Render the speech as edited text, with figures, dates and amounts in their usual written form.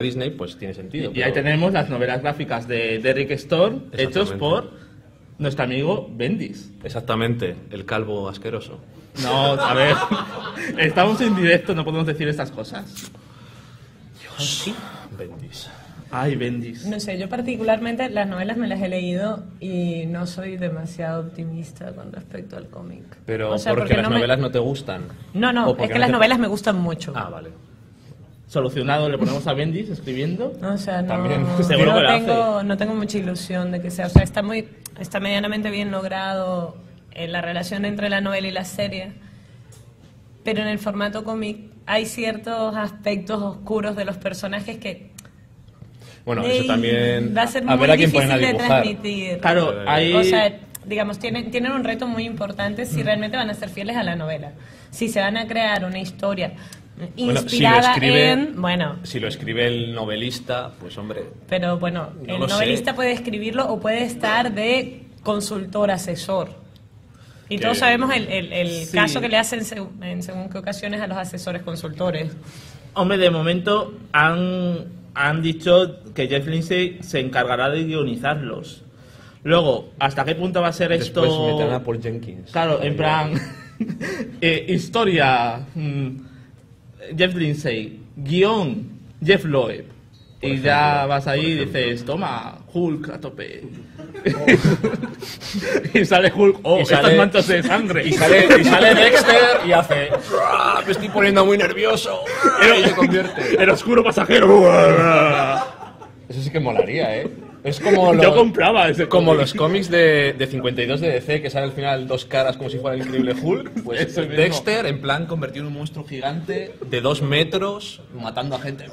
Disney, pues tiene sentido. Y ahí tenemos las novelas gráficas de Derek Storm, hechos Exactamente. por nuestro amigo Bendis. Exactamente, el calvo asqueroso. No, a ver, estamos en directo, no podemos decir estas cosas. Dios, Bendis. Ay, Bendis. No sé, yo particularmente las novelas me las he leído y no soy demasiado optimista con respecto al cómic. Pero O sea, porque las no me- novelas no te gustan. No, ¿O no, porque es que no las te- novelas me gustan mucho. Ah, vale. Solucionado, le ponemos a Bendis escribiendo. O sea, no, También, seguro que lo no tengo mucha ilusión de que sea. O sea, está medianamente bien logrado la relación entre la novela y la serie, pero en el formato cómic hay ciertos aspectos oscuros de los personajes que Bueno, eso también... va a ser a muy ver a quién difícil ponen a de dibujar. transmitir. Claro, hay... O sea, digamos, tienen un reto muy importante si realmente van a ser fieles a la novela. Si se van a crear una historia inspirada bueno, Si lo escribe el novelista, pues hombre... pero bueno, No el lo sé. novelista puede escribirlo o puede estar de consultor, asesor. Y Que- todos sabemos el Sí. caso que le hacen en según qué ocasiones a los asesores consultores. Hombre, de momento han dicho que Jeff Lindsay se encargará de guionizarlos. Luego, ¿hasta qué punto va a ser Después esto? meterán a Paul Jenkins. Claro, en plan... historia... Jeff Lindsay, guión, Jeff Loeb. Y ya vas ahí y dices, toma, Hulk a tope. Y sale Hulk, oh, Y sale- estas manchas de sangre. Y sale Dexter y hace... "Ah, me estoy poniendo muy nervioso. Y se convierte. El oscuro pasajero. Eso sí que molaría, ¿eh? Es como Yo compraba ese como cómic. los cómics de 52 de DC, que sale al final dos caras como si fuera el increíble Hulk. Pues Eso mismo. Dexter, en plan, convertido en un monstruo gigante de 2 metros, matando a gente.